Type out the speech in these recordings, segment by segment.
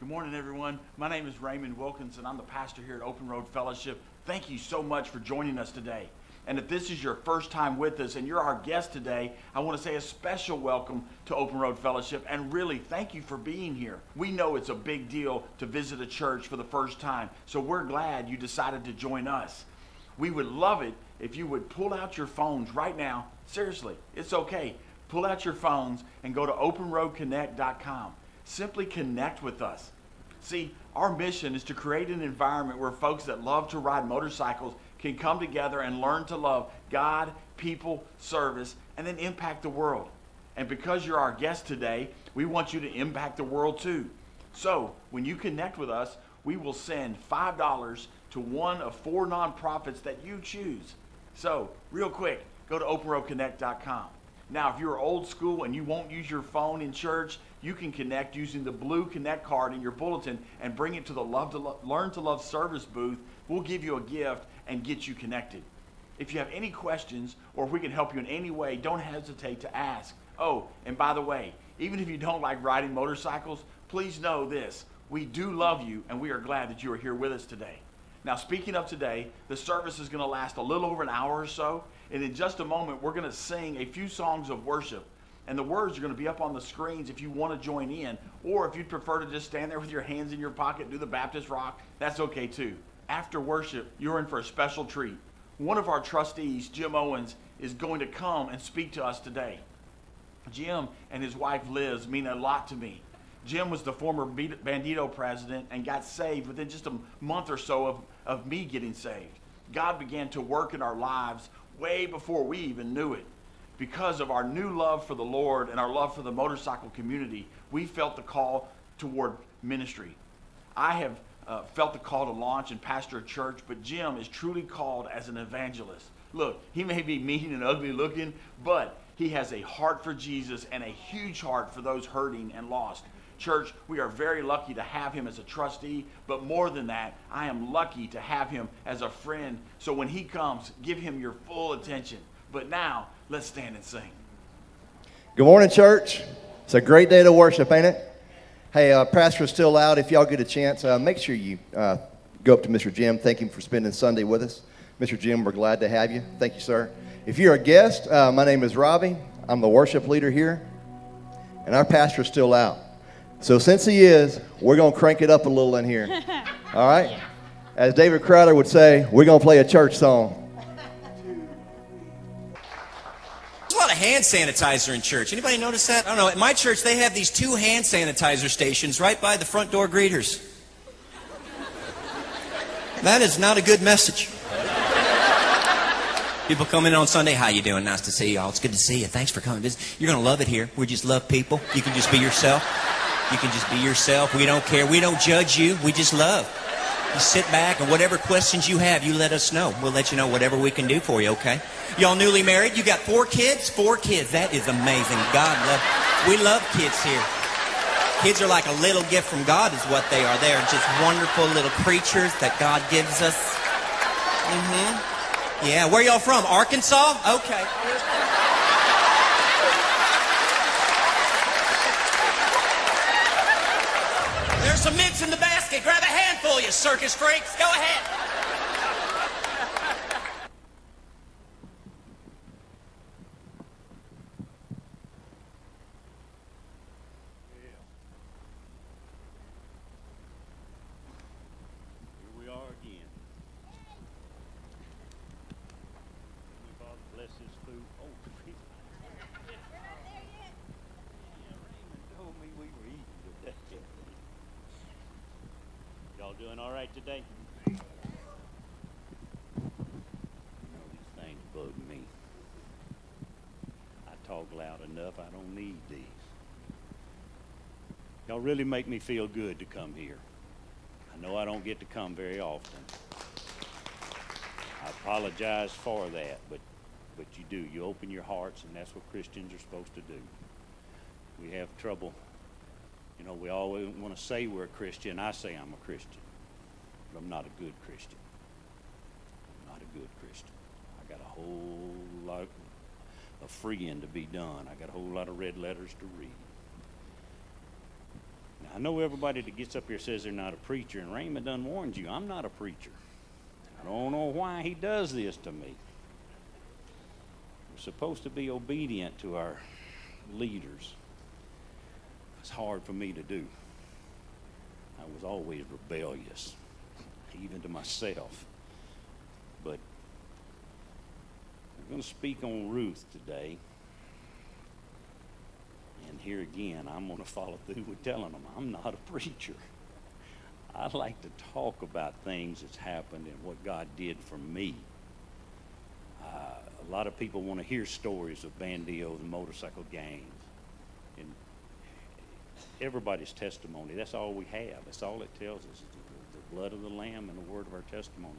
Good morning, everyone. My name is Raymond Wilkinson. I'm the pastor here at Open Road Fellowship. Thank you so much for joining us today. And if this is your first time with us and you're our guest today, I want to say a special welcome to Open Road Fellowship, and really thank you for being here. We know it's a big deal to visit a church for the first time, so we're glad you decided to join us. We would love it if you would pull out your phones right now. Seriously, it's okay. Pull out your phones and go to openroadconnect.com. Simply connect with us. See, our mission is to create an environment where folks that love to ride motorcycles can come together and learn to love God, people, service, and then impact the world. And because you're our guest today, we want you to impact the world too. So when you connect with us, we will send $5 to one of 4 nonprofits that you choose. So real quick, go to openroadconnect.com. Now, if you're old school and you won't use your phone in church, you can connect using the blue Connect card in your bulletin and bring it to the Learn to Love service booth. We'll give you a gift and get you connected. If you have any questions or if we can help you in any way, don't hesitate to ask. Oh, and by the way, even if you don't like riding motorcycles, please know this: we do love you and we are glad that you are here with us today. Now, speaking of today, the service is going to last a little over an hour or so, and in just a moment, we're going to sing a few songs of worship. And the words are going to be up on the screens if you want to join in, or if you'd prefer to just stand there with your hands in your pocket, do the Baptist rock, that's okay too. After worship, you're in for a special treat. One of our trustees, Jim Owens, is going to come and speak to us today. Jim and his wife Liz mean a lot to me. Jim was the former Bandito president and got saved within just a month or so of me getting saved. God began to work in our lives way before we even knew it. Because of our new love for the Lord and our love for the motorcycle community, we felt the call toward ministry. I have felt the call to launch and pastor a church, but Jim is truly called as an evangelist. Look, he may be mean and ugly looking, but he has a heart for Jesus and a huge heart for those hurting and lost. Church, we are very lucky to have him as a trustee, but more than that, I am lucky to have him as a friend. So when he comes, give him your full attention. But now, let's stand and sing. Good morning, church. It's a great day to worship, ain't it? Hey, pastor's still out. If y'all get a chance, make sure you go up to Mr. Jim. Thank him for spending Sunday with us. Mr. Jim, we're glad to have you. Thank you, sir. If you're a guest, my name is Robbie. I'm the worship leader here, and our pastor's still out. So since he is, we're going to crank it up a little in here. All right? As David Crowder would say, we're going to play a church song. There's a lot of hand sanitizer in church. Anybody notice that? I don't know. At my church, they have these 2 hand sanitizer stations right by the front door greeters. That is not a good message. People come in on Sunday, how you doing? Nice to see you all. It's good to see you. Thanks for coming. You're going to love it here. We just love people. You can just be yourself. You can just be yourself. We don't care. We don't judge you. We just love. You sit back, and whatever questions you have, you let us know. We'll let you know whatever we can do for you, okay? Y'all newly married? You got 4 kids? 4 kids. That is amazing. We love kids here. Kids are like a little gift from God is what they are. They are just wonderful little creatures that God gives us. Yeah, where y'all from? Arkansas? Okay. There's some mints in the basket. Grab a handful, you circus freaks. Go ahead. Here we are again. Father, bless this food. Oh, Raymond told me we were eating today. Y'all doing all right today? You know, these things bug me. I talk loud enough. I don't need these. Y'all really make me feel good to come here. I know I don't get to come very often. I apologize for that, but you do. You open your hearts, and that's what Christians are supposed to do. We have trouble. You know, we always want to say we're a Christian. I say I'm a Christian, but I'm not a good Christian. I'm not a good Christian. I got a whole lot of freeing to be done. I got a whole lot of red letters to read. Now, I know everybody that gets up here says they're not a preacher, and Raymond done warned you, I'm not a preacher. I don't know why he does this to me. We're supposed to be obedient to our leaders. It's hard for me to do. I was always rebellious, even to myself. But I'm going to speak on Ruth today. And here again, I'm going to follow through with telling them I'm not a preacher. I like to talk about things that's happened and what God did for me. A lot of people want to hear stories of banditos and motorcycle gangs. And everybody's testimony, that's all we have. That's all it tells us, the blood of the Lamb and the word of our testimony.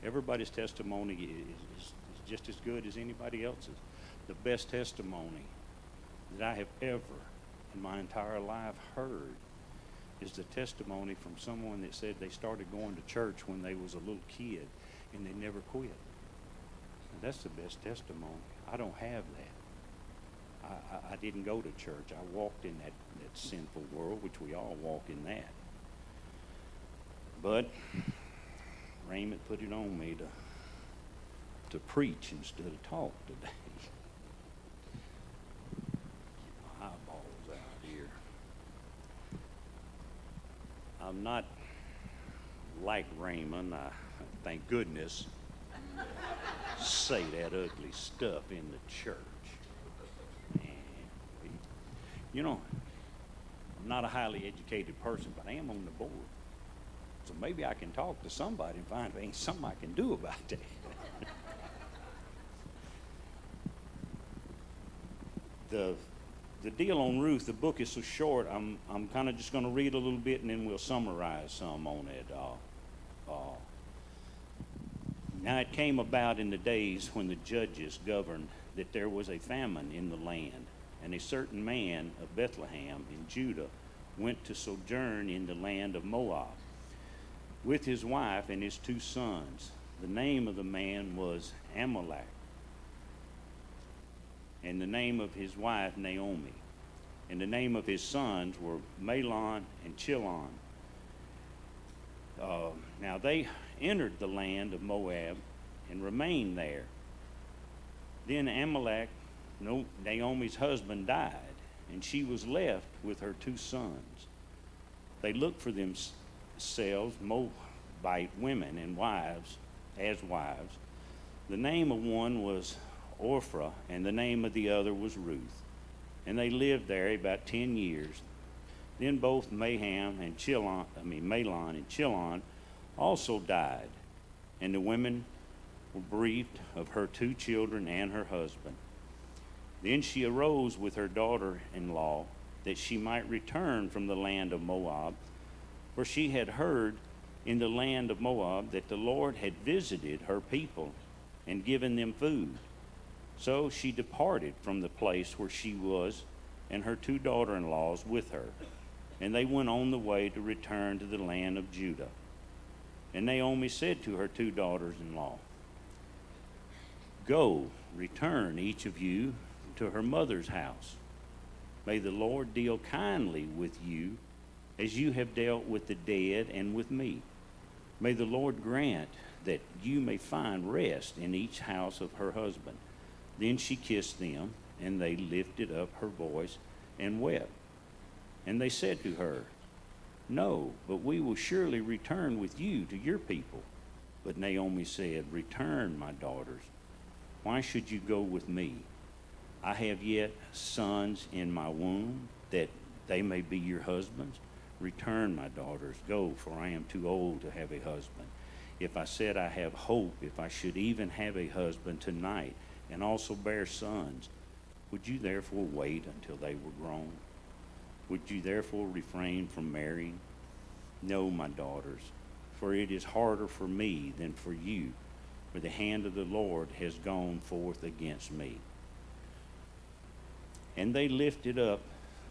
Everybody's testimony is just as good as anybody else's. The best testimony that I have ever in my entire life heard is the testimony from someone that said they started going to church when they was a little kid and they never quit. And that's the best testimony. I don't have that. I didn't go to church. I walked in that sinful world, which we all walk in that. But Raymond put it on me to preach instead of talk today. Get my eyeballs out here. I'm not like Raymond. I thank goodness say that ugly stuff in the church. And you know, I'm not a highly educated person, but I am on the board. So maybe I can talk to somebody and find if there ain't something I can do about that. The deal on Ruth, the book is so short, I'm kind of just going to read a little bit and then we'll summarize some on it. Now it came about in the days when the judges governed that there was a famine in the land, and a certain man of Bethlehem in Judah went to sojourn in the land of Moab with his wife and his 2 sons. The name of the man was Amalek, and the name of his wife Naomi, and the name of his sons were Mahlon and Chilion. Now they entered the land of Moab and remained there. Then Amalek, Naomi's husband, died, and she was left with her 2 sons. They looked for themselves Moabite women and wives, as wives. The name of one was Orpha, and the name of the other was Ruth. And they lived there about 10 years. Then both Mahlon and Chilion also died, and the women were bereaved of her 2 children and her husband. Then she arose with her daughter-in-law that she might return from the land of Moab, for she had heard in the land of Moab that the Lord had visited her people and given them food. So she departed from the place where she was, and her 2 daughter-in-laws with her. And they went on the way to return to the land of Judah. And Naomi said to her 2 daughters-in-law, "Go, return each of you to her mother's house. May the Lord deal kindly with you as you have dealt with the dead and with me. May the Lord grant that you may find rest in each house of her husband." Then she kissed them, and they lifted up her voice and wept. And they said to her, "No, but we will surely return with you to your people." But Naomi said, "Return, my daughters. Why should you go with me? I have yet sons in my womb, that they may be your husbands. Return, my daughters, go, for I am too old to have a husband. If I said I have hope, if I should even have a husband tonight, and also bear sons, would you therefore wait until they were grown? Would you therefore refrain from marrying? No, my daughters, for it is harder for me than for you, for the hand of the Lord has gone forth against me." And they lifted up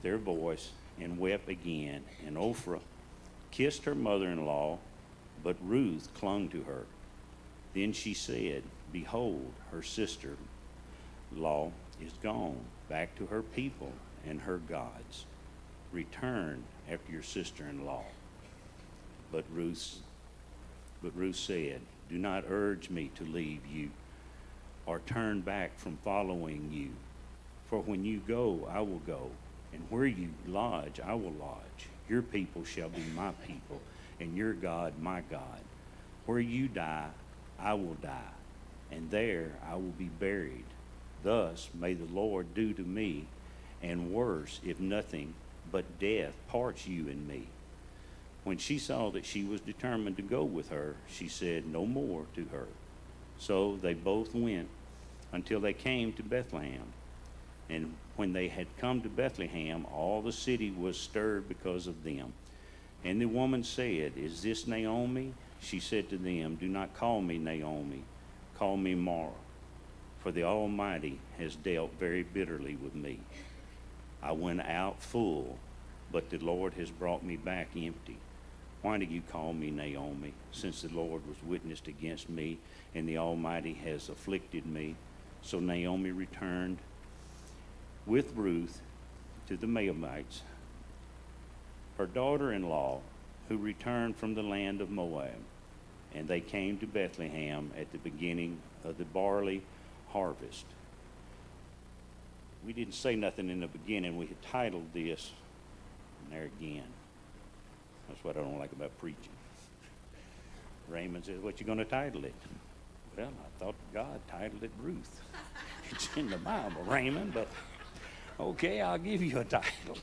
their voice and wept again, and Orpha kissed her mother-in-law, but Ruth clung to her. Then she said, "Behold, her sister-in-law is gone back to her people and her gods." return after your sister-in-law. But Ruth said, do not urge me to leave you or turn back from following you. For when you go, I will go, and where you lodge, I will lodge. Your people shall be my people, and your God my God. Where you die, I will die, and there I will be buried. Thus may the Lord do to me, and worse, if nothing but death parts you and me. When she saw that she was determined to go with her, she said no more to her. So they both went until they came to Bethlehem. And when they had come to Bethlehem, all the city was stirred because of them. And the woman said, is this Naomi? She said to them, do not call me Naomi, call me Mara, for the Almighty has dealt very bitterly with me. I went out full, but the Lord has brought me back empty. Why do you call me Naomi, since the Lord was witnessed against me, and the Almighty has afflicted me? So Naomi returned with Ruth to the Moabites, her daughter-in-law, who returned from the land of Moab. And they came to Bethlehem at the beginning of the barley harvest. We didn't say nothing in the beginning. We had titled this, and there again. That's what I don't like about preaching. Raymond says, what you going to title it? Well, I thought God titled it Ruth. It's in the Bible, Raymond, but okay, I'll give you a title.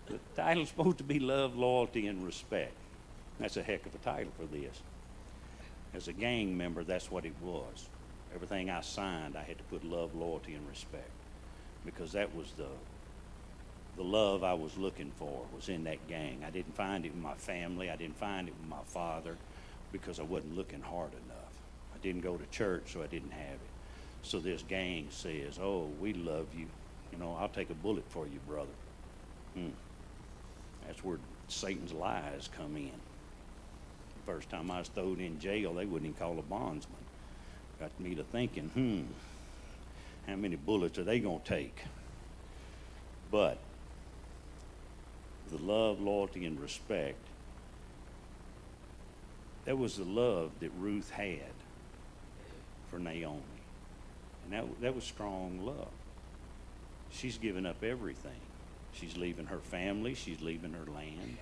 The title's supposed to be Love, Loyalty, and Respect. That's a heck of a title for this. As a gang member, that's what it was. Everything I signed, I had to put love, loyalty, and respect, because that was the love I was looking for was in that gang. I didn't find it in my family. I didn't find it with my father because I wasn't looking hard enough. I didn't go to church, so I didn't have it. So this gang says, oh, we love you. You know, I'll take a bullet for you, brother. That's where Satan's lies come in. The first time I was thrown in jail, they wouldn't even call a bondsman. Got me to thinking, how many bullets are they going to take? But the love, loyalty, and respect, that was the love that Ruth had for Naomi. And that was strong love. She's given up everything. She's leaving her family. She's leaving her land.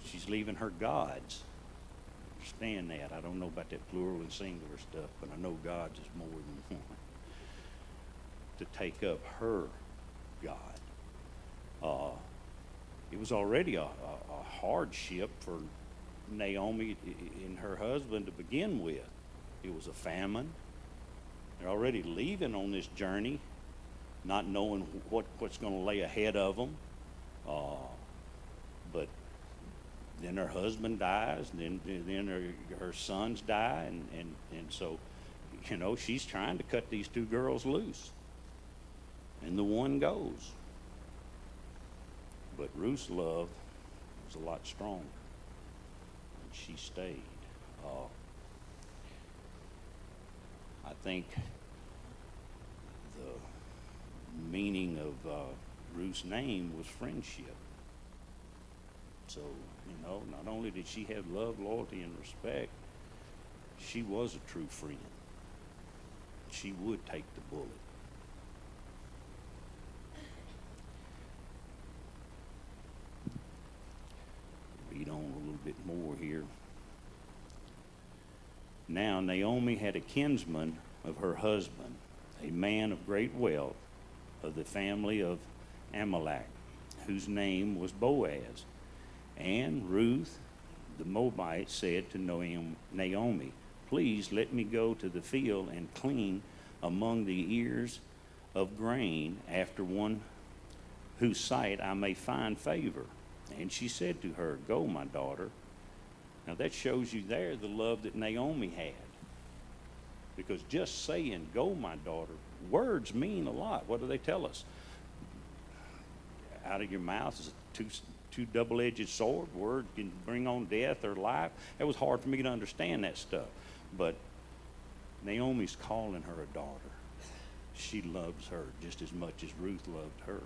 She's leaving her gods. Understand that. I don't know about that plural and singular stuff, but I know gods is more than one. To take up her God. It was already a hardship for Naomi and her husband to begin with. It was a famine. They're already leaving on this journey, not knowing what's going to lay ahead of them. But then her husband dies, and then her sons die, and so, you know, she's trying to cut these two girls loose. And the one goes. But Ruth's love was a lot stronger. And she stayed. I think the meaning of Ruth's name was friendship. So, you know, not only did she have love, loyalty, and respect, she was a true friend. She would take the bullet. Read on a little bit more here. Now Naomi had a kinsman of her husband, a man of great wealth, of the family of Amalek, whose name was Boaz. And Ruth the Moabite said to Naomi, please let me go to the field and clean among the ears of grain after one whose sight I may find favor. And she said to her, go, my daughter. Now that shows you there the love that Naomi had. Because just saying, go, my daughter, words mean a lot. What do they tell us? Out of your mouth is a two double-edged sword. Word can bring on death or life. It was hard for me to understand that stuff. But Naomi's calling her a daughter. She loves her just as much as Ruth loved her.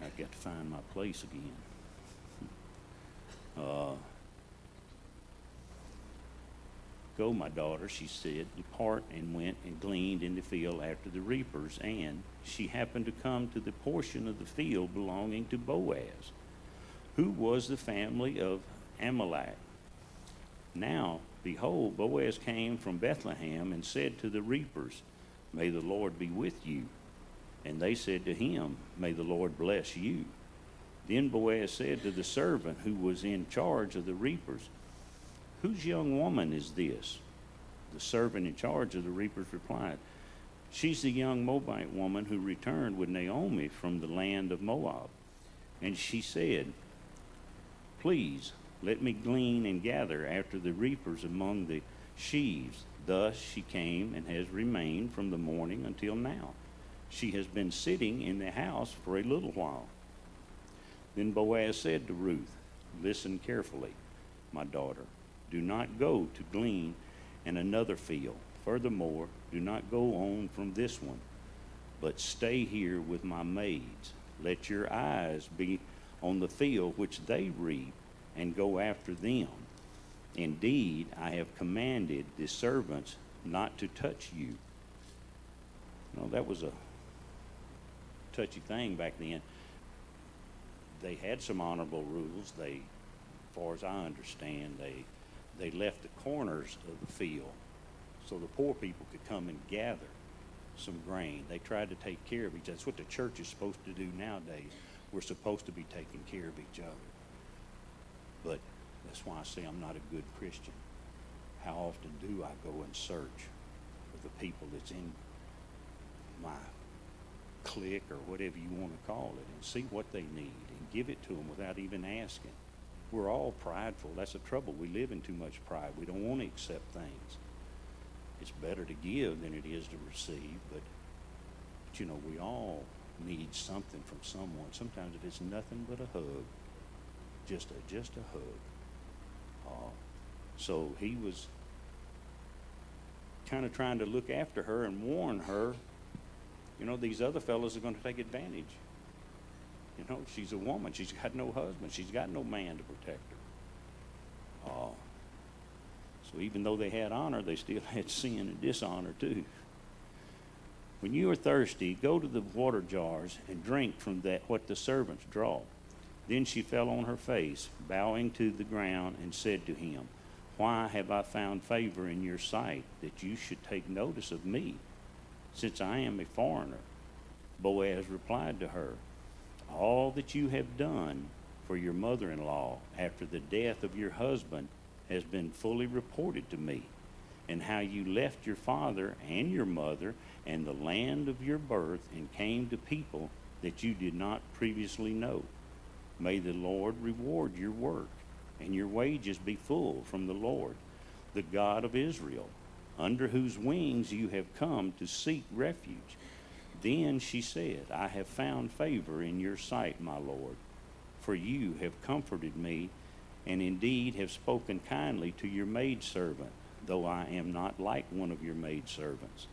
I've got to find my place again. Go, my daughter, she said, depart, and went and gleaned in the field after the reapers. And she happened to come to the portion of the field belonging to Boaz, who was the family of Amalek. Now, behold, Boaz came from Bethlehem and said to the reapers, May the Lord be with you. And they said to him, May the Lord bless you. Then Boaz said to the servant who was in charge of the reapers, Whose young woman is this? The servant in charge of the reapers replied, She's the young Moabite woman who returned with Naomi from the land of Moab. And she said, Please, let me glean and gather after the reapers among the sheaves. Thus she came and has remained from the morning until now. She has been sitting in the house for a little while. Then Boaz said to Ruth, Listen carefully, my daughter. Do not go to glean in another field. Furthermore, do not go on from this one, but stay here with my maids. Let your eyes be on the field which they reap, and go after them. Indeed, I have commanded the servants not to touch you. No, that was a touchy thing back then. They had some honorable rules. They, as far as I understand, they left the corners of the field so the poor people could come and gather some grain. They tried to take care of each other. That's what the church is supposed to do nowadays. We're supposed to be taking care of each other. But that's why I say I'm not a good Christian. How often do I go and search for the people that's in my clique or whatever you want to call it, and see what they need and give it to them without even asking? We're all prideful. That's the trouble. We live in too much pride. We don't want to accept things. It's better to give than it is to receive, but you know, we all need something from someone. Sometimes if it's nothing but a hug, just a hug. So he was kind of trying to look after her and warn her, you know, these other fellows are going to take advantage. You know, she's a woman. She's got no husband. She's got no man to protect her. So even though they had honor, they still had sin and dishonor too. When you are thirsty, go to the water jars and drink from that what the servants draw. Then she fell on her face, bowing to the ground, and said to him, Why have I found favor in your sight, that you should take notice of me, since I am a foreigner? Boaz replied to her, All that you have done for your mother-in-law after the death of your husband has been fully reported to me, and how you left your father and your mother and the land of your birth and came to people that you did not previously know. May the Lord reward your work, and your wages be full from the Lord, the God of Israel, under whose wings you have come to seek refuge. Then she said, I have found favor in your sight, my Lord, for you have comforted me, and indeed have spoken kindly to your maidservant, though I am not like one of your maidservants.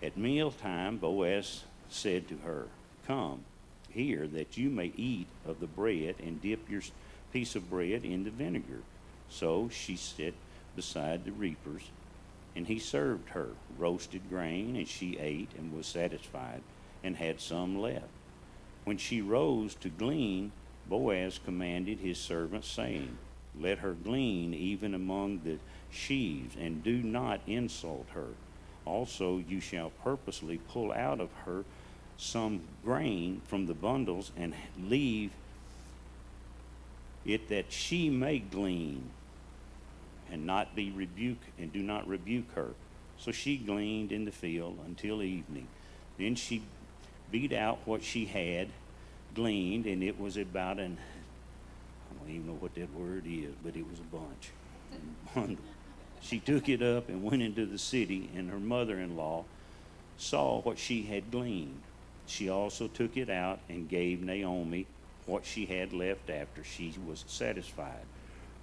At mealtime, Boaz said to her, Come here, that you may eat of the bread, and dip your piece of bread in the vinegar. So she sat beside the reapers, and he served her roasted grain, and she ate and was satisfied, and had some left. When she rose to glean, Boaz commanded his servants, saying, Let her glean even among the sheaves, and do not insult her. Also you shall purposely pull out of her some grain from the bundles, and leave it that she may glean, and not be rebuked, and do not rebuke her. So she gleaned in the field until evening. Then she beat out what she had gleaned, and it was about I don't even know what that word is, but it was a bundle. She took it up and went into the city, and her mother-in-law saw what she had gleaned. She also took it out and gave Naomi what she had left after she was satisfied.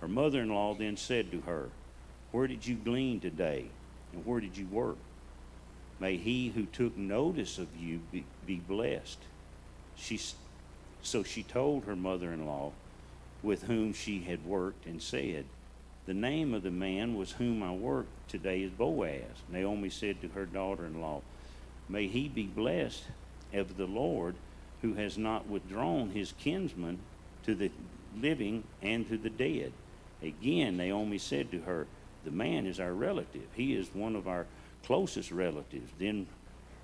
Her mother-in-law then said to her, Where did you glean today, and where did you work? May he who took notice of you be blessed. So she told her mother-in-law, with whom she had worked, and said, "The name of the man with whom I work today is Boaz." Naomi said to her daughter-in-law, "May he be blessed of the Lord, who has not withdrawn his kinsman to the living and to the dead." Again, Naomi said to her, "The man is our relative. He is one of our closest relatives." Then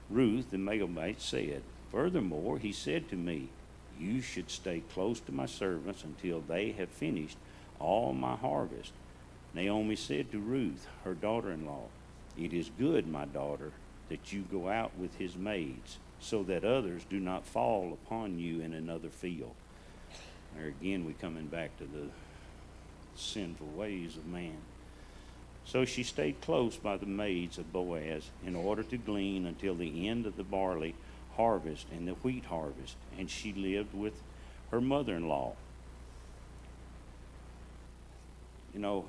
Ruth, the Moabite, said, "Furthermore, he said to me, 'You should stay close to my servants until they have finished all my harvest.'" Naomi said to Ruth, her daughter-in-law, "It is good, my daughter, that you go out with his maids, so that others do not fall upon you in another field." There again, we're coming back to the sinful ways of man. So she stayed close by the maids of Boaz in order to glean until the end of the barley harvest and the wheat harvest, and she lived with her mother-in-law. You know,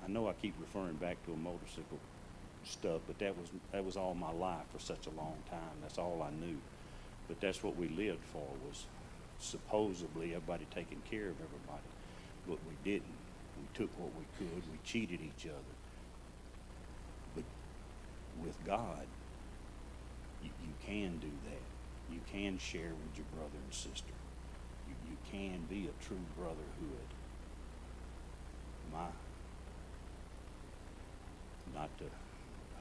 I know I keep referring back to a motorcycle stuff, but that was all my life for such a long time. That's all I knew. But that's what we lived for, was supposedly everybody taking care of everybody. But we didn't. We took what we could. We cheated each other. But with God, you can do that. You can share with your brother and sister. You can be a true brotherhood.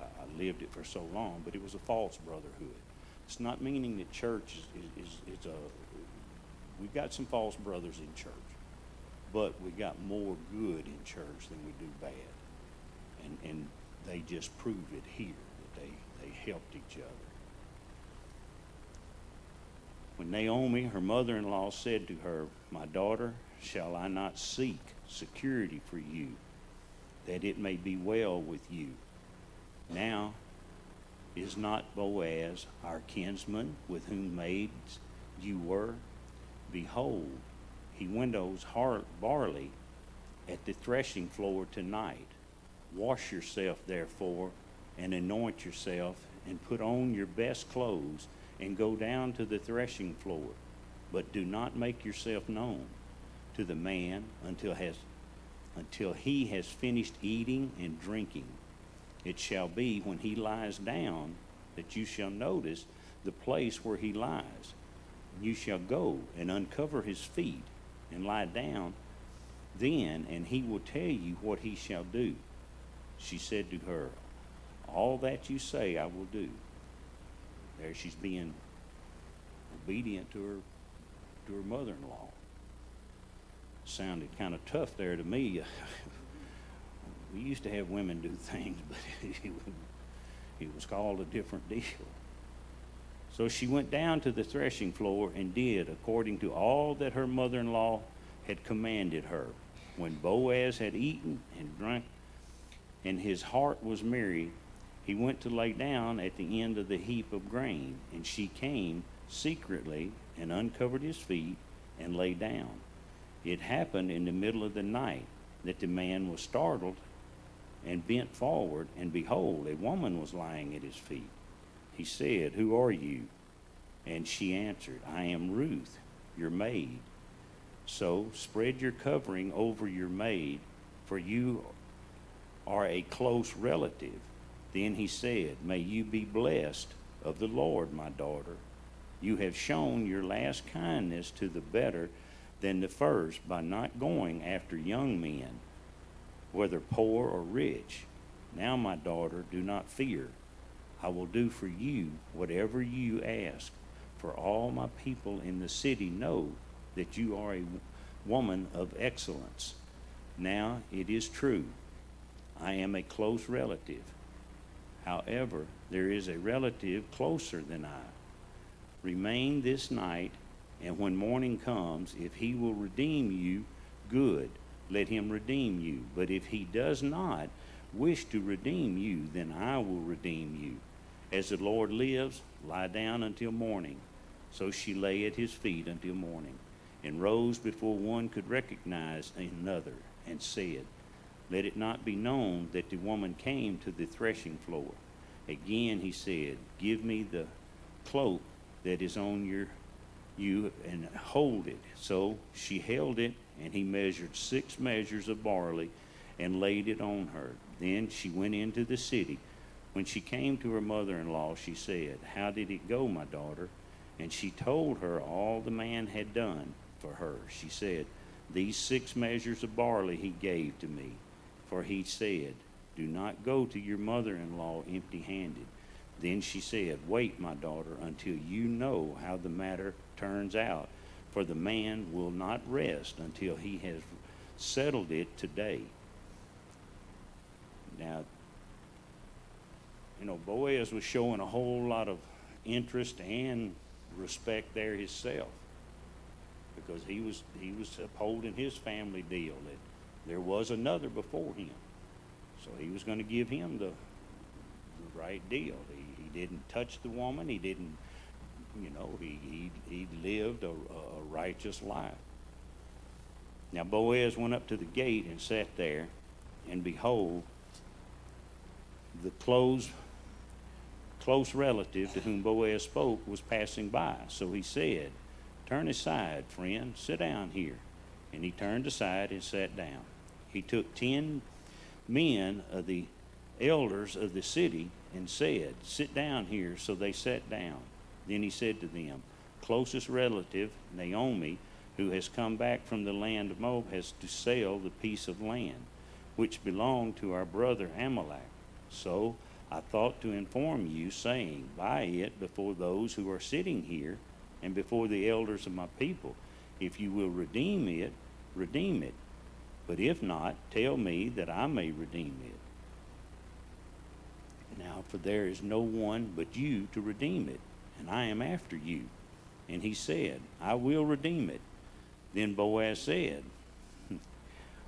I lived it for so long, but it was a false brotherhood. It's not meaning that church is we've got some false brothers in church, but we got more good in church than we do bad. And they just prove it here, that they helped each other. When Naomi, her mother-in-law, said to her, "My daughter, shall I not seek security for you, that it may be well with you? Now is not Boaz our kinsman, with whom maids you were? Behold, he winnows barley at the threshing floor tonight. Wash yourself, therefore, and anoint yourself, and put on your best clothes, and go down to the threshing floor. But do not make yourself known to the man until he has finished eating and drinking. It shall be when he lies down that you shall notice the place where he lies. You shall go and uncover his feet and lie down then, and he will tell you what he shall do." She said to her, "All that you say I will do." There she's being obedient to her mother-in-law. Sounded kind of tough there to me. We used to have women do things, but it was called a different deal. So she went down to the threshing floor and did according to all that her mother-in-law had commanded her. When Boaz had eaten and drunk, and his heart was merry, he went to lay down at the end of the heap of grain, and she came secretly and uncovered his feet and lay down. It happened in the middle of the night that the man was startled and bent forward, and behold, a woman was lying at his feet. He said, "Who are you?" And she answered, "I am Ruth, your maid. So spread your covering over your maid, for you are a close relative." Then he said, "May you be blessed of the Lord, my daughter. You have shown your last kindness to the better than the first by not going after young men, whether poor or rich. Now, my daughter, do not fear. I will do for you whatever you ask, for all my people in the city know that you are a woman of excellence. Now it is true, I am a close relative. However, there is a relative closer than I. Remain this night, and when morning comes, if he will redeem you, good, let him redeem you. But if he does not wish to redeem you, then I will redeem you. As the Lord lives, lie down until morning." So she lay at his feet until morning, and rose before one could recognize another, and said, "Let it not be known that the woman came to the threshing floor." Again he said, give me the cloak that is on you and hold it. So she held it, and he measured 6 measures of barley and laid it on her. Then she went into the city. When she came to her mother-in-law, she said, how did it go, my daughter? And she told her all the man had done for her. She said, these 6 measures of barley he gave to me, for he said, do not go to your mother-in-law empty-handed. Then she said, wait, my daughter, until you know how the matter turns out, for the man will not rest until he has settled it today. Now, Boaz was showing a whole lot of interest and respect there himself, because he was upholding his family deal that there was another before him. So he was going to give him the right deal. He didn't touch the woman. He didn't, he lived a righteous life. Now Boaz went up to the gate and sat there, and behold, the close relative to whom Boaz spoke was passing by. So he said, turn aside, friend, sit down here. And he turned aside and sat down. He took 10 men of the elders of the city and said, sit down here. So they sat down. Then he said to them, closest relative, Naomi, who has come back from the land of Moab, has to sell the piece of land which belonged to our brother Amalek. So I thought to inform you, saying, buy it before those who are sitting here and before the elders of my people. If you will redeem it, redeem it. But if not, tell me that I may redeem it. Now, for there is no one but you to redeem it, and I am after you. And he said, I will redeem it. Then Boaz said,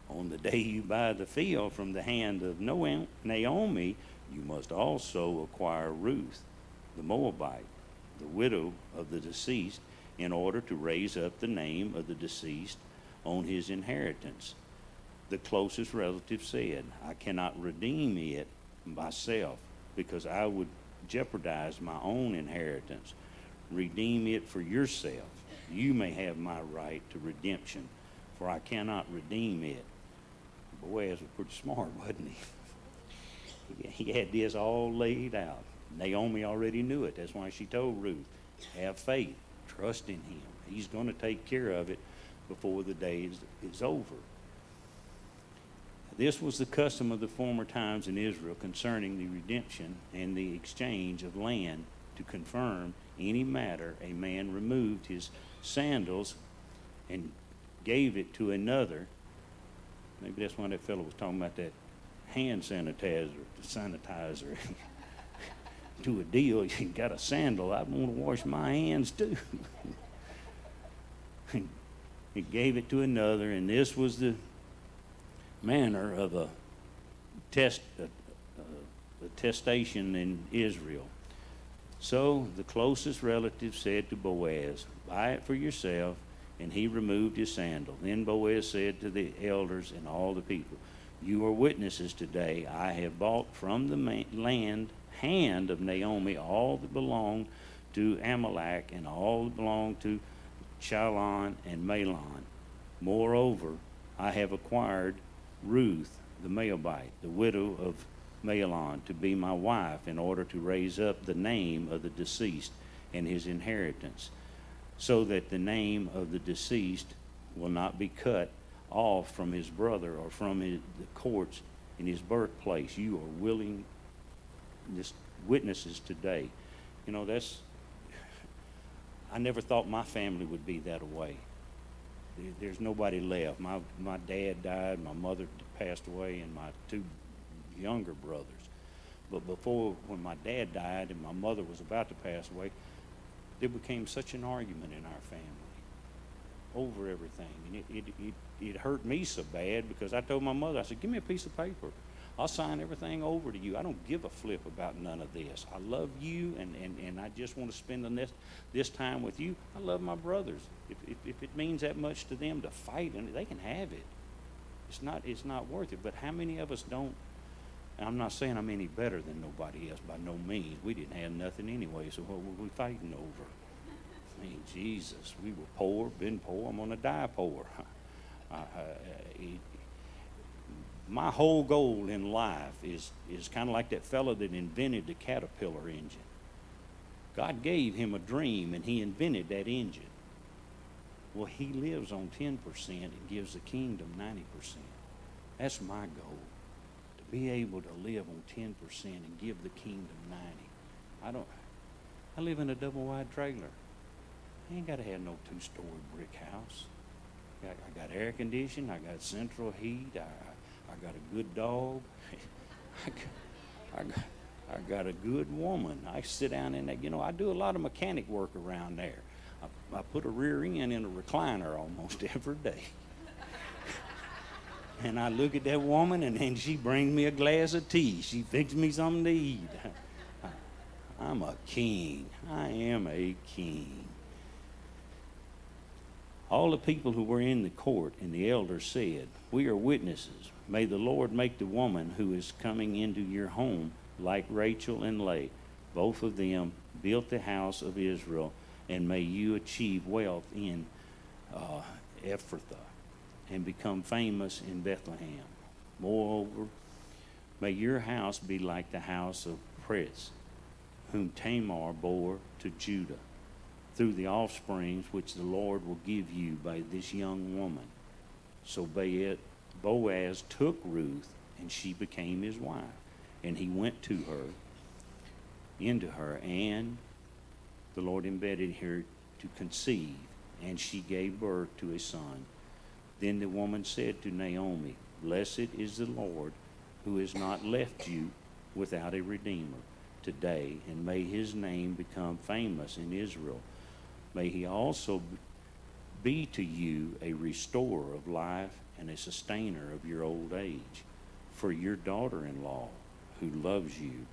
on the day you buy the field from the hand of Naomi, you must also acquire Ruth, the Moabite, the widow of the deceased, in order to raise up the name of the deceased on his inheritance. The closest relative said, I cannot redeem it myself, because I would jeopardize my own inheritance. Redeem it for yourself. You may have my right to redemption, for I cannot redeem it. Boaz was pretty smart, wasn't he? He had this all laid out. Naomi already knew it. That's why she told Ruth, have faith, trust in him. He's going to take care of it before the day is over. This was the custom of the former times in Israel concerning the redemption and the exchange of land. To confirm any matter, a man removed his sandals and gave it to another. Maybe that's why that fellow was talking about that hand sanitizer. Do a deal, you got a sandal, I want to wash my hands too. He gave it to another, and this was the manner of a testation in Israel. So the closest relative said to Boaz, buy it for yourself, and he removed his sandal. Then Boaz said to the elders and all the people, you are witnesses today. I have bought from the hand of Naomi all that belonged to Amalek and all that belonged to Chalon and Malon. Moreover, I have acquired Ruth the Moabite, the widow of Malon, to be my wife, in order to raise up the name of the deceased and his inheritance, so that the name of the deceased will not be cut off from his brother or from the courts in his birthplace. You are willing, just witnesses today. I never thought my family would be that way. There's nobody left. My dad died, my mother passed away, and my 2 younger brothers. But when my dad died and my mother was about to pass away, there became such an argument in our family over everything. And it hurt me so bad, because I told my mother, I said, give me a piece of paper. I'll sign everything over to you. I don't give a flip about none of this. I love you, and I just want to spend this time with you. I love my brothers. If it means that much to them to fight, and they can have it. It's not worth it. But how many of us don't? I'm not saying I'm any better than nobody else by no means. We didn't have nothing anyway, so what were we fighting over? I mean, Jesus, we were poor, been poor, I'm going to die poor. My whole goal in life is kind of like that fellow that invented the Caterpillar engine. God gave him a dream, and he invented that engine. Well, he lives on 10% and gives the kingdom 90%. That's my goal, to be able to live on 10% and give the kingdom 90. I live in a double-wide trailer. I ain't got to have no two-story brick house. I got air conditioning. I got central heat. I got a good dog. I got a good woman. I sit down in that. I do a lot of mechanic work around there. I put a rear end in a recliner almost every day. And I look at that woman, and then she brings me a glass of tea. She fixes me something to eat. I'm a king. I am a king. All the people who were in the court and the elders said, "We are witnesses. May the Lord make the woman who is coming into your home like Rachel and Leah. Both of them built the house of Israel, and may you achieve wealth in Ephrathah and become famous in Bethlehem. Moreover, may your house be like the house of Perez, whom Tamar bore to Judah, through the offsprings which the Lord will give you by this young woman." So Boaz took Ruth, and she became his wife. And he went into her, and the Lord embedded her to conceive, and she gave birth to a son. Then the woman said to Naomi, "Blessed is the Lord, who has not left you without a redeemer today, and may his name become famous in Israel. May he also be to you a restorer of life and a sustainer of your old age. For your daughter-in-law, who loves you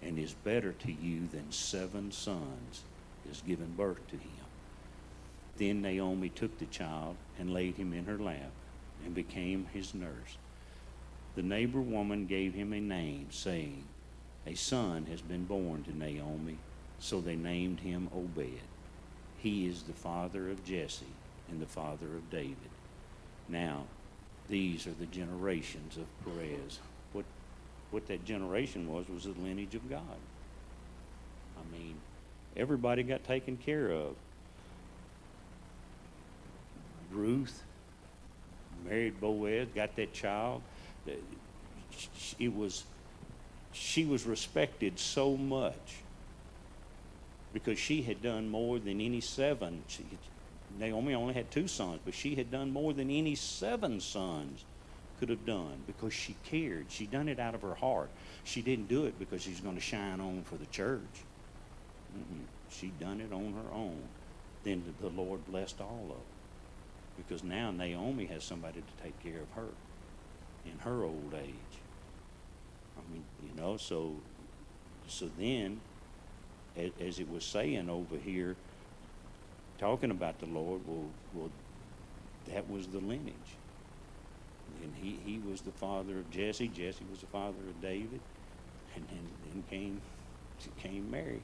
and is better to you than 7 sons, has given birth to him." Then Naomi took the child and laid him in her lap and became his nurse. The neighbor woman gave him a name, saying, "A son has been born to Naomi." So they named him Obed. He is the father of Jesse and the father of David. Now, these are the generations of Perez. What that generation was the lineage of God. I mean, everybody got taken care of. Ruth married Boaz, got that child. She was respected so much because she had done more than any 7. Naomi only had 2 sons, but she had done more than any 7 sons could have done because she cared. She done it out of her heart. She didn't do it because she's going to shine on for the church. She done it on her own. Then the Lord blessed all of them because now Naomi has somebody to take care of her in her old age. I mean, so then, as it was saying over here, talking about the Lord, well, that was the lineage. And he was the father of Jesse. Jesse was the father of David. And then came Mary.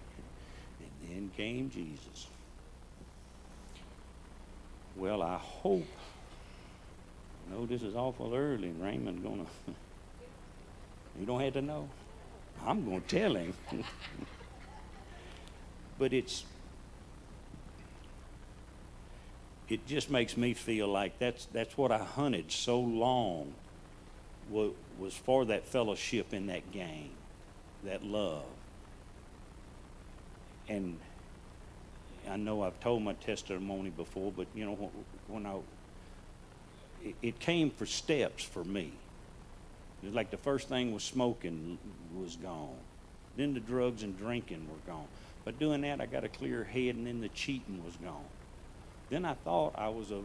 And then came Jesus. Well, I hope, I know this is awful early, and Raymond's going to, you don't have to know. I'm going to tell him. But it just makes me feel like that's what I hunted so long was for that fellowship in that gang, that love. And I know I've told my testimony before, but when it came for steps for me. It was like the first thing was smoking was gone. Then the drugs and drinking were gone. By doing that, I got a clear head, and then the cheating was gone. Then I thought I was a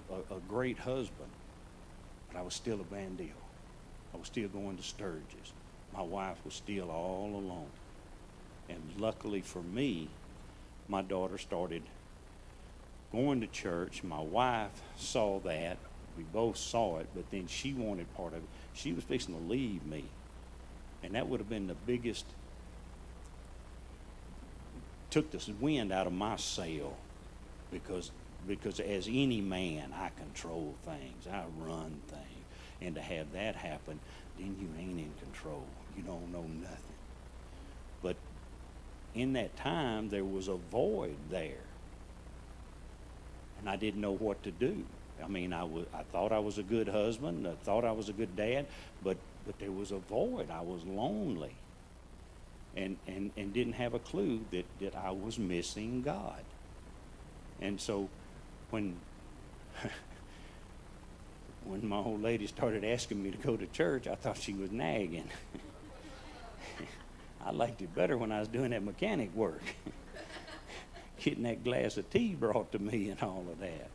great husband, but I was still a bandit. I was still going to Sturgis. My wife was still all alone. And luckily for me, my daughter started going to church. My wife saw that. We both saw it, but then she wanted part of it. She was fixing to leave me. And that would have been the biggest, took the wind out of my sail, because as any man, I control things, I run things. And to have that happen, then you ain't in control. You don't know nothing. But in that time, there was a void there. And I didn't know what to do. I mean, I thought I was a good husband. I thought I was a good dad. But there was a void. I was lonely. And didn't have a clue that I was missing God. And so when my old lady started asking me to go to church, I thought she was nagging. I liked it better when I was doing that mechanic work. Getting that glass of tea brought to me and all of that.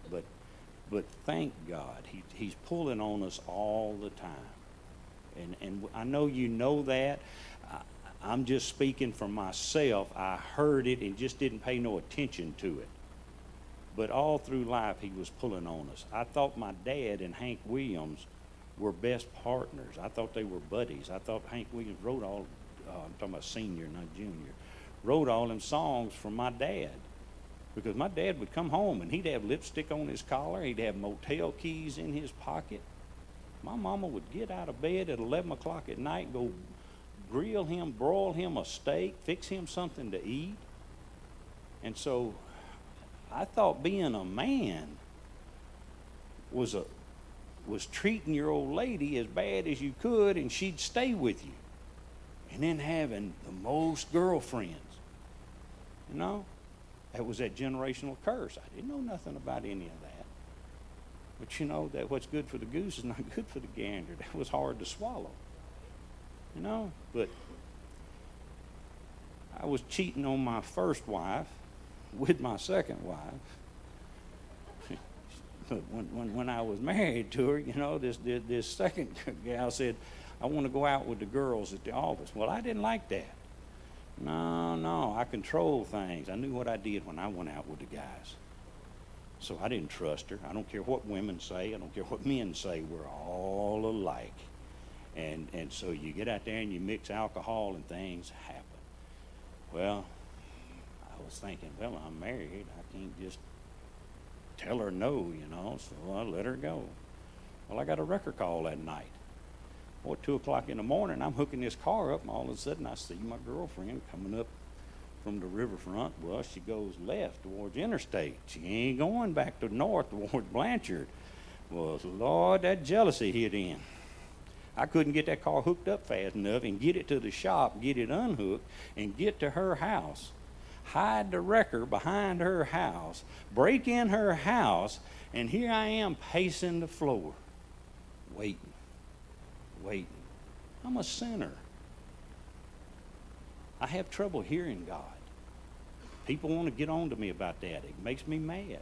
But thank God, he's pulling on us all the time. And I know you know that. I'm just speaking for myself. I heard it and just didn't pay no attention to it. But all through life, he was pulling on us. I thought my dad and Hank Williams were best partners. I thought they were buddies. I thought Hank Williams wrote all, I'm talking about senior, not junior, wrote all them songs for my dad. Because my dad would come home and he'd have lipstick on his collar. He'd have motel keys in his pocket. My mama would get out of bed at 11 o'clock at night, go grill him, broil him a steak, fix him something to eat. And so I thought being a man was treating your old lady as bad as you could, and she'd stay with you. And then having the most girlfriends. You know? That was that generational curse. I didn't know nothing about any of that. But you know that what's good for the goose is not good for the gander. That was hard to swallow. You know? But I was cheating on my first wife with my second wife. when I was married to her, you know, this second gal said, I want to go out with the girls at the office. Well, I didn't like that. No, I control things. I knew what I did when I went out with the guys. So I didn't trust her. I don't care what women say. I don't care what men say. We're all alike. And so you get out there and you mix alcohol and things happen. Well, I was thinking, well, I'm married. I can't just tell her no, you know, so I let her go. Well, I got a wrecker call that night. Well, at 2 o'clock in the morning, I'm hooking this car up, and all of a sudden I see my girlfriend coming up from the riverfront. Well, she goes left towards interstate. She ain't going back to north towards Blanchard. Well, Lord, that jealousy hit in. I couldn't get that car hooked up fast enough and get it to the shop, get it unhooked, and get to her house, hide the wrecker behind her house, break in her house, and here I am pacing the floor, waiting. I'm a sinner. I have trouble hearing God. People want to get on to me about that. It makes me mad.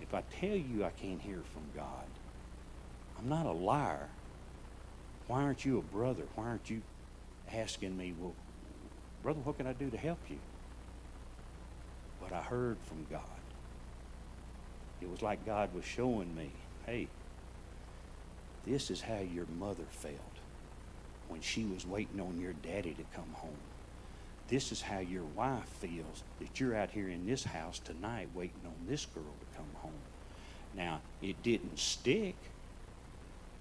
If I tell you I can't hear from God, I'm not a liar. Why aren't you a brother? Why aren't you asking me, well, brother, what can I do to help you? But I heard from God. It was like God was showing me, hey, this is how your mother felt when she was waiting on your daddy to come home. This is how your wife feels that you're out here in this house tonight waiting on this girl to come home. Now, it didn't stick,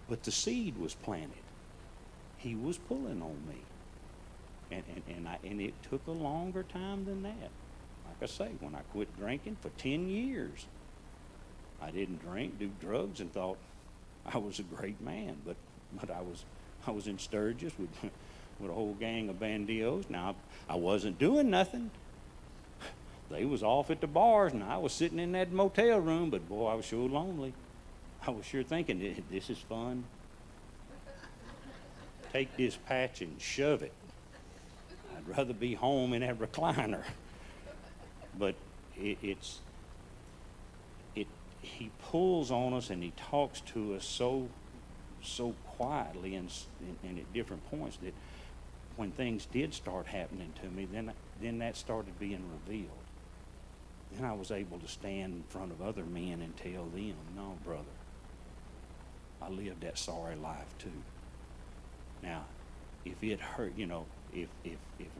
but the seed was planted. He was pulling on me. And it took a longer time than that. Like I say, when I quit drinking for 10 years, I didn't drink, do drugs, and thought I was a great man. But I was in Sturgis with a whole gang of banditos. Now, I wasn't doing nothing. They was off at the bars, and I was sitting in that motel room, but boy, I was sure lonely. I was sure thinking, this is fun. Take this patch and shove it. I'd rather be home in that recliner. But he pulls on us and he talks to us so quietly and at different points that when things did start happening to me, then that started being revealed. Then I was able to stand in front of other men and tell them, no, brother, I lived that sorry life too. Now, if it hurt, if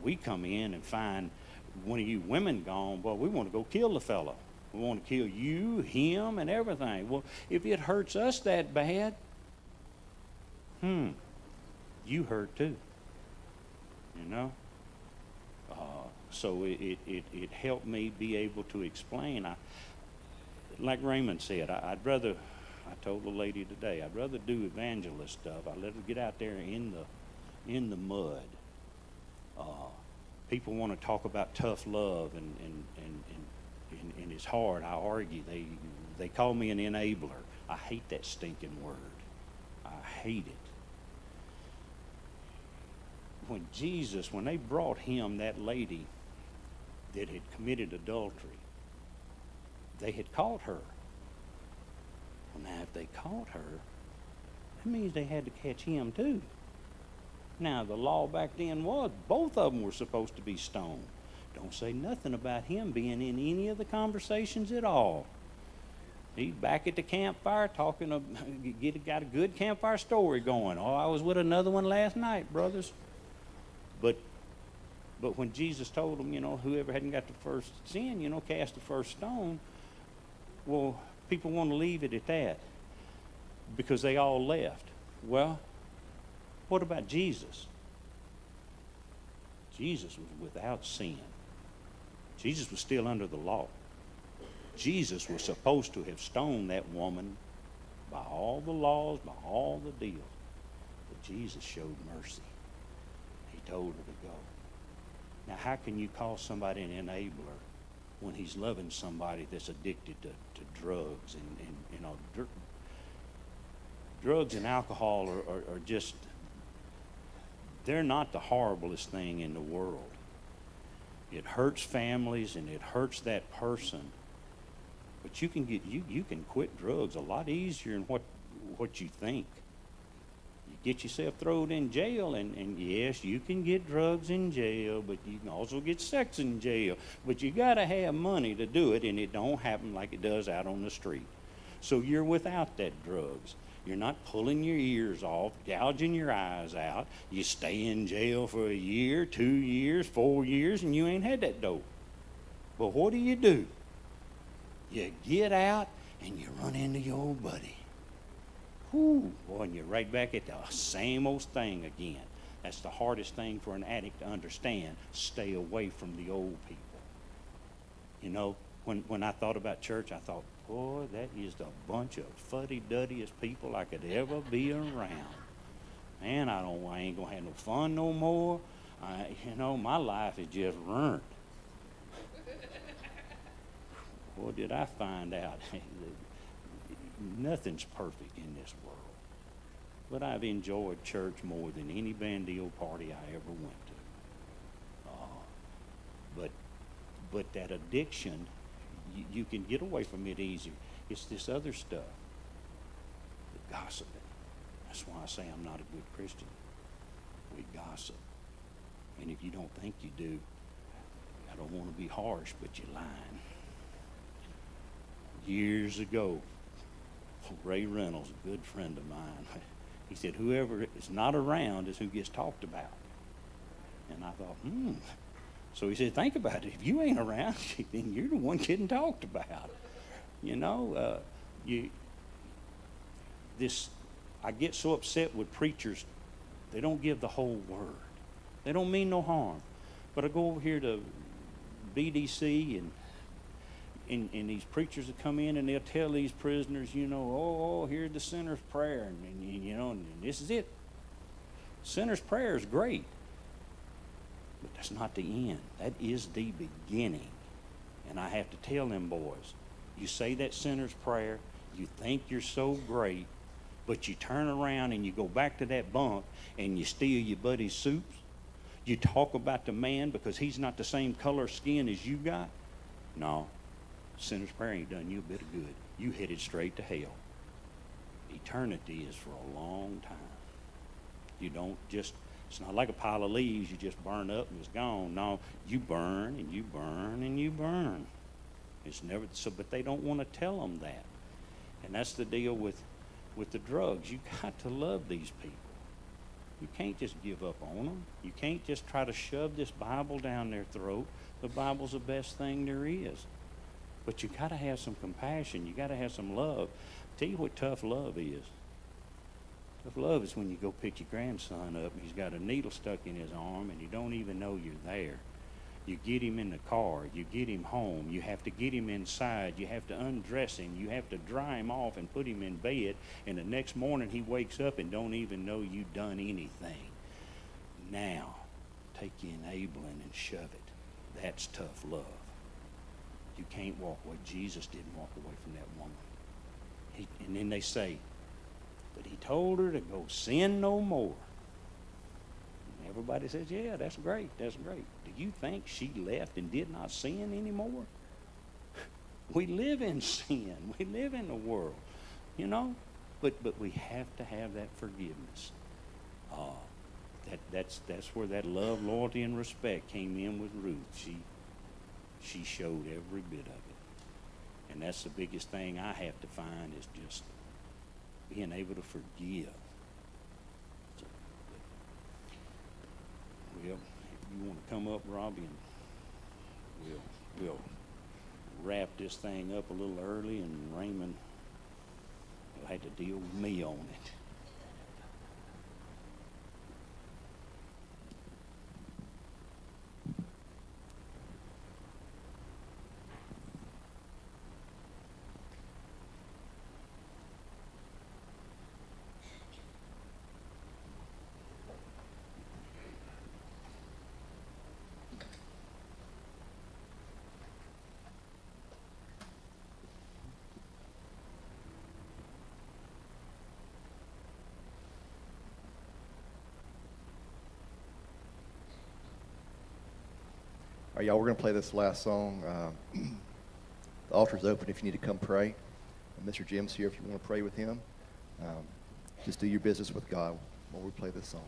we come in and find one of you women gone, well, we want to go kill the fella. We want to kill you, him, and everything. Well, if it hurts us that bad, you hurt too. So it helped me be able to explain. Like Raymond said, I told the lady today, I'd rather do evangelist stuff. I'd let her get out there in the mud. People want to talk about tough love, and it's hard. I argue. They call me an enabler. I hate that stinking word. I hate it. When they brought him that lady that had committed adultery, they had caught her. Well, now, if they caught her, that means they had to catch him too. Now, the law back then was both of them were supposed to be stoned. Don't say nothing about him being in any of the conversations at all. He's back at the campfire talking, got a good campfire story going. Oh, I was with another one last night, brothers. But when Jesus told them, whoever hadn't got the first sin, cast the first stone, well, people want to leave it at that because they all left. Well, what about Jesus? Jesus was without sin. Jesus was still under the law. Jesus was supposed to have stoned that woman by all the laws, by all the deals. But Jesus showed mercy. He told her to go. Now, how can you call somebody an enabler when he's loving somebody that's addicted to drugs? And drugs and alcohol are just, they're not the horriblest thing in the world. It hurts families and it hurts that person. But you can quit drugs a lot easier than what you think. You get yourself thrown in jail, and yes, you can get drugs in jail, but you can also get sex in jail. But you got to have money to do it, and it don't happen like it does out on the street. So you're without that drugs. You're not pulling your ears off, gouging your eyes out. You stay in jail for a year, 2 years, 4 years, and you ain't had that dope. But what do? You get out, and you run into your old buddy. Whew, boy, and you're right back at the same old thing again. That's the hardest thing for an addict to understand. Stay away from the old people. When I thought about church, I thought, boy, that is the bunch of fuddy-duddiest people I could ever be around. Man, I ain't gonna have no fun no more. My life is just ruined. Boy, did I find out nothing's perfect in this world. But I've enjoyed church more than any bandio party I ever went to. But that addiction, you can get away from it easier. It's this other stuff, the gossiping. That's why I say I'm not a good Christian. We gossip. And if you don't think you do, I don't want to be harsh, but you're lying. Years ago, Ray Reynolds, a good friend of mine, he said, whoever is not around is who gets talked about. And I thought, So he said, think about it. If you ain't around, then you're the one getting talked about. I get so upset with preachers. They don't give the whole word. They don't mean no harm. But I go over here to BDC and these preachers that come in and they'll tell these prisoners, here's the sinner's prayer, and this is it. Sinner's prayer is great, but that's not the end. That is the beginning. And I have to tell them boys, you say that sinner's prayer, you think you're so great, but you turn around and you go back to that bunk and you steal your buddy's soups. You talk about the man because he's not the same color skin as you got. No. Sinner's prayer ain't done you a bit of good. You headed straight to hell. Eternity is for a long time. You don't just, it's not like a pile of leaves you just burn up and it's gone. No, you burn and you burn and you burn. It's never, but they don't want to tell them that. And that's the deal with the drugs. You got to love these people. You can't just give up on them. You can't just try to shove this Bible down their throat. The Bible's the best thing there is. But you got to have some compassion. You got to have some love. Tell you what tough love is. Tough love is when you go pick your grandson up and he's got a needle stuck in his arm and you don't even know you're there. You get him in the car. You get him home. You have to get him inside. You have to undress him. You have to dry him off and put him in bed. And the next morning he wakes up and don't even know you've done anything. Now, take your enabling and shove it. That's tough love. You can't walk away. Jesus didn't walk away from that woman. And then they say, but he told her to go sin no more. And everybody says, yeah, that's great, that's great. Do you think she left and did not sin anymore? We live in sin. We live in the world, you know. But we have to have that forgiveness. That's where that love, loyalty, and respect came in with Ruth. She showed every bit of it. And that's the biggest thing I have to find is just being able to forgive. Well, if you want to come up, Robbie, and we'll wrap this thing up a little early, and Raymond will have to deal with me on it. All right, y'all, we're going to play this last song. The altar's open if you need to come pray. And Mr. Jim's here if you want to pray with him. Just do your business with God while we play this song.